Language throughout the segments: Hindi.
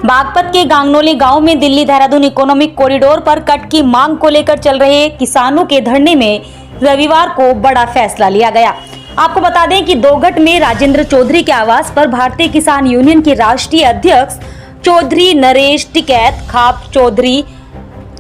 बागपत के गांगनोली गांव में दिल्ली देहरादून इकोनॉमिक कॉरिडोर पर कट की मांग को लेकर चल रहे किसानों के धरने में रविवार को बड़ा फैसला लिया गया। आपको बता दें कि दोघट में राजेंद्र चौधरी के आवास पर भारतीय किसान यूनियन के राष्ट्रीय अध्यक्ष चौधरी नरेश टिकैत, खाप चौधरी,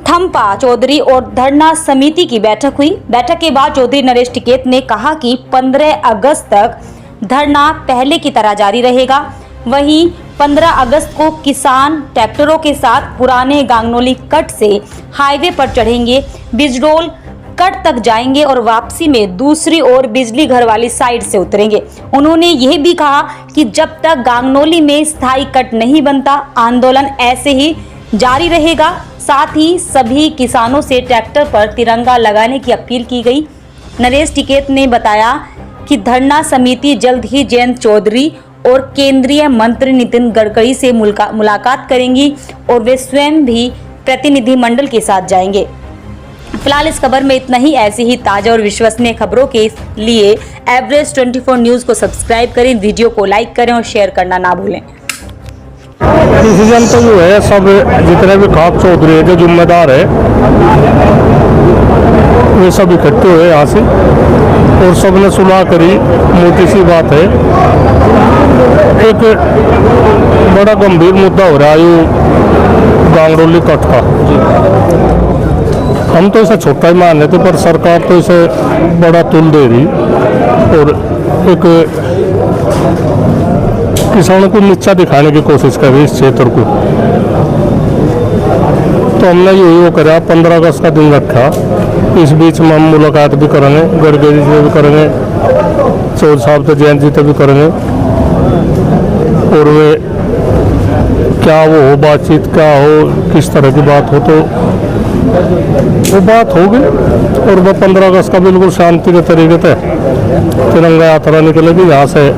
थम्पा चौधरी और धरना समिति की बैठक हुई। बैठक के बाद चौधरी नरेश टिकैत ने कहा कि 15 अगस्त तक धरना पहले की तरह जारी रहेगा। वहीं 15 अगस्त को किसान ट्रैक्टरों के साथ पुराने गांगनोली कट से हाईवे पर चढ़ेंगे, बिजडोल कट तक जाएंगे और वापसी में दूसरी ओर बिजली घर वाली साइड से उतरेंगे। उन्होंने यह भी कहा कि जब तक गांगनोली में स्थायी कट नहीं बनता, आंदोलन ऐसे ही जारी रहेगा। साथ ही सभी किसानों से ट्रैक्टर पर तिरंगा लगाने की अपील की गई। नरेश टिकैत ने बताया कि धरना समिति जल्द ही जयंत चौधरी और केंद्रीय मंत्री नितिन गडकरी से मुलाकात करेंगी और वे स्वयं भी प्रतिनिधिमंडल के साथ जाएंगे। फिलहाल इस खबर में इतना ही। ऐसी ही ताजा और विश्वसनीय खबरों के लिए एवरेस्ट 24 न्यूज को सब्सक्राइब करें, वीडियो को लाइक करें और शेयर करना ना भूलें। डिसीजन तो जो है सब जितने भी खाप चौधरी जो जिम्मेदार है वे सब इकट्ठे हुए यहाँ से और सबने सुलह करी। मोटी सी बात है, एक बड़ा गंभीर मुद्दा हो रहा है गांगनोली कट का। हम तो इसे छोटा ही मान लेते, पर सरकार तो इसे बड़ा तुल दे रही और एक किसानों को नीचा दिखाने की कोशिश कर रही इस क्षेत्र को। तो हमने यही वो करा, 15 अगस्त का दिन रखा। इस बीच में हम मुलाकात भी करेंगे, गडकरी से भी करेंगे, चौधरी साहब तो जयंत जी से भी करेंगे और वे क्या वो हो बातचीत क्या हो, किस तरह की बात हो तो वो बात होगी। और वह 15 अगस्त का बिल्कुल शांति के तरीके से तिरंगा यात्रा निकलेगी, यहाँ से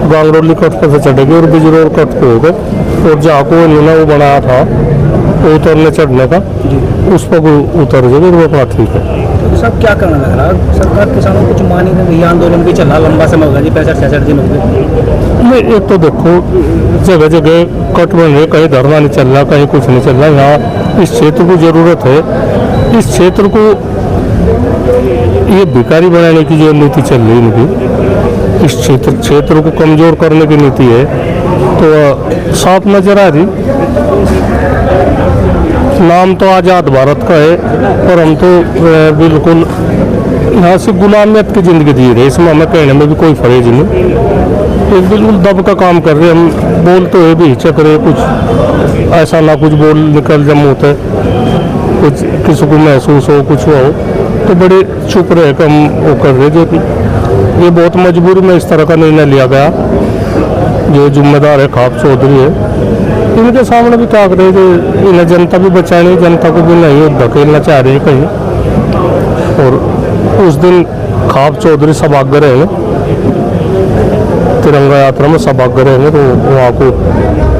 गांगनोली कट पर से चढ़ेगी और बिजरोल कट पे होगा और जहाँ को इन्होंने वो बनाया था उतरने चढ़ने का, उस पर उतर जाएगी वो अपना ठीक है। तो सब क्या करना लग रहा है? सरकार किसानों को कुछ मानी नहीं, ये आंदोलन भी चला लंबा समय होगा जी, 65-66 दिन हो गए। नहीं, एक तो देखो जगह जगह कट बन रहे, कहीं धरना नहीं चल रहा, कहीं कुछ नहीं चल रहा। यहाँ इस क्षेत्र को जरूरत है, इस क्षेत्र को ये भिखारी बनाने की जो नीति चल रही है इनकी, इस क्षेत्र को कमजोर करने की नीति है, तो साफ नजर आ रही। नाम तो आज़ाद भारत का है पर हम तो बिल्कुल यहाँ से गुलामियत की ज़िंदगी जी रहे, इसमें हमें कहने में भी कोई फर्ज नहीं। एक बिल्कुल दब का काम कर रहे, हम बोलते हुए भी हिचक रहे, कुछ ऐसा ना कुछ बोल निकल जम होता है, कुछ किसी को महसूस हो कुछ हो तो बड़े चुप रहे कि हम वो कर रहे। जो कि ये बहुत मजबूरी में इस तरह का निर्णय लिया गया। जो जिम्मेदार है खाप चौधरी है, इनके सामने भी क्या करे कि इन्हें जनता भी बचानी, जनता को भी नहीं धकेलना चाह रही है कहीं। और उस दिन खाप चौधरी सभाग्य रहेंगे, तिरंगा यात्रा में सभाग्य रहेंगे, तो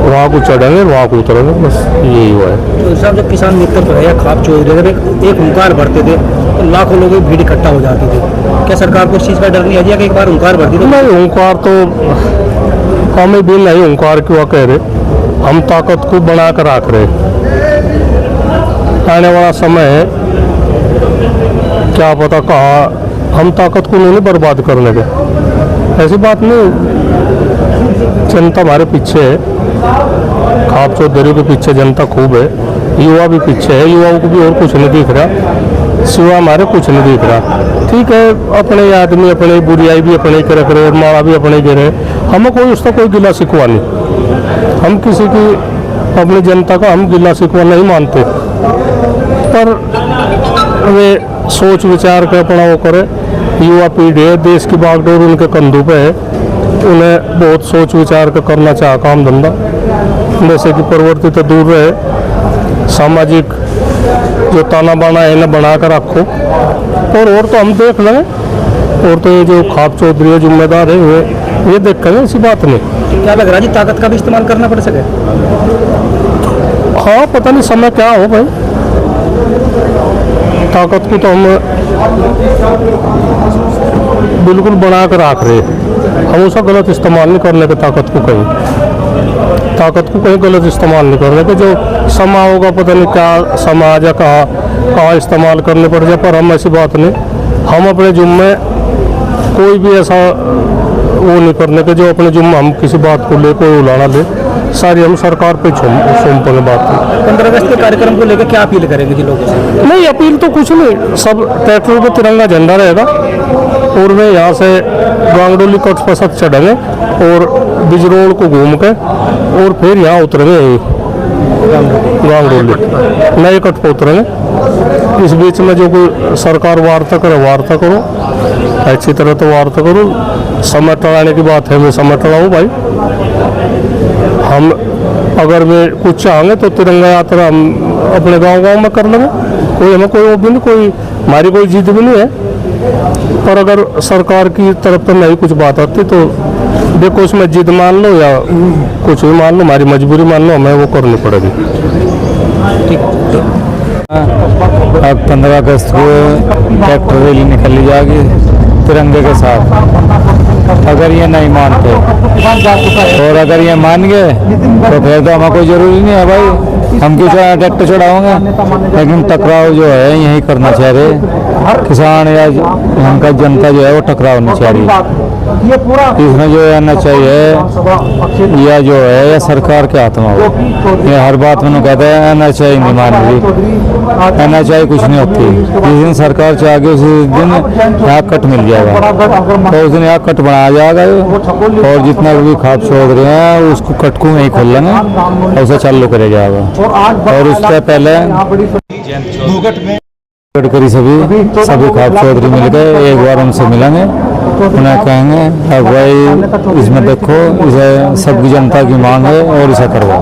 वहाँ को चढ़ेंगे, वहाँ को उतरेंगे, बस यही हुआ है। तो साहब जब किसान नेतृत्व है या खाप चौधरी जब एक ओंकार भरते थे तो लाखों लोगों की भीड़ इकट्ठा हो जाती थी, क्या सरकार को इस चीज़ का डर नहीं है कि एक बार ओंकार भरती तो? नहीं, ओंकार तो हमें भी नहीं, ओंकार क्यों कह रहे, हम ताकत को बना कर रख रहे। आने वाला समय है, क्या पता कहाँ हम ताकत को नहीं बर्बाद करने के, ऐसी बात नहीं। जनता हमारे पीछे है, खाप चौधरी के पीछे जनता खूब है, युवा भी पीछे है, युवाओं को भी और कुछ नहीं दिख रहा, सिवा हमारे कुछ नहीं दिख रहा। ठीक है, अपने आदमी अपने बुराई भी अपने के रख रहे और मारा भी अपने के रहे, हमें कोई उसका कोई गिला शिकवा नहीं। हम किसी की अपनी जनता का हम गिला शिकवा नहीं मानते, पर वे सोच विचार के अपना वो करे। युवा पीढ़ी है, देश की बागडोर उनके कंधों पे है, उन्हें बहुत सोच विचार कर करना चाह काम धंधा, जैसे कि प्रवृत्ति तो दूर रहे, सामाजिक जो ताना बाना है इन्हें बना कर रखो और तो हम देख लें। और तो ये जो खाप चौधरी है जिम्मेदार है ये देख कर ऐसी बात नहीं। क्या लग रहा है जी, ताकत का भी इस्तेमाल करना पड़ सके? हाँ, पता नहीं समय क्या हो भाई, ताकत को तो हम बिल्कुल बना कर रख रहे, हम उसका गलत इस्तेमाल नहीं करने की ताकत को कहीं। ताकत को कहीं गलत इस्तेमाल नहीं करने के। जो समा होगा पता नहीं क्या समाज या कहाँ इस्तेमाल करने पड़ जाए, पर हम ऐसी बात नहीं। हम अपने जुम्मे कोई भी ऐसा वो नहीं करने के जो अपने जुम्मे हम किसी बात को ले कोई उलाना ले, सारी हम सरकार पे सौंपने बात है। 15 अगस्त के कार्यक्रम को लेकर क्या अपील करेंगे जी लोगों से? नहीं, अपील तो कुछ नहीं, सब ट्रैक्टरों पे तिरंगा झंडा रहेगा और वे यहाँ से गांगडोली कट पसत चढ़ेंगे और बिजरोड़ को घूम के और फिर यहाँ उतरेंगे गांगडोली नए कट पर उतरेंगे। इस बीच में जो कोई सरकार वार्ता करे वार्ता करो, अच्छी तरह तो वार्ता करो। समय टलाने की बात है, मैं समय टलाऊँ भाई। हम अगर वे कुछ चाहेंगे तो तिरंगा यात्रा हम अपने गांव में कर लेंगे, कोई हमें कोई वो भी नहीं, कोई हमारी कोई जिद भी नहीं है। पर अगर सरकार की तरफ से नहीं कुछ बात आती तो देखो उसमें जिद मान लो या कुछ भी मान लो, हमारी मजबूरी मान लो, हमें वो करनी पड़ेगी। अब 15 अगस्त को ट्रैक्टर रैली निकाली जाएगी तिरंगे के साथ। अगर ये नहीं मानते और अगर ये मान गए तो फिर तो हमें कोई ज़रूरी नहीं है भाई, हम क्यों ट्रैक्टर चढ़ाओगे। लेकिन टकराव जो है यही करना चाह रहे किसान या यहाँ का जनता जो है वो टकराव नहीं चाह रही। इसमें जो आना चाहिए या जो है या सरकार के हाथ में हो। ये हर बात में कहते हैं एनएचआई नहीं मान रही, एनएचआई कुछ नहीं होती। जिस दिन सरकार चाहेगी उस दिन यहाँ कट मिल जाएगा, तो उस दिन यहाँ कट बनाया जाएगा और जितना भी खाद छोड़ रहे हैं उसको कट को नहीं खोल लेंगे और उसे चालू करे जाएगा। और उससे पहले गडकरी सभी खाद चौधरी मिल गए, एक बार उनसे मिलेंगे, उन्हें कहेंगे अब भाई इसमें देखो, इसे सबकी जनता की मांग है और इसे करवाओ।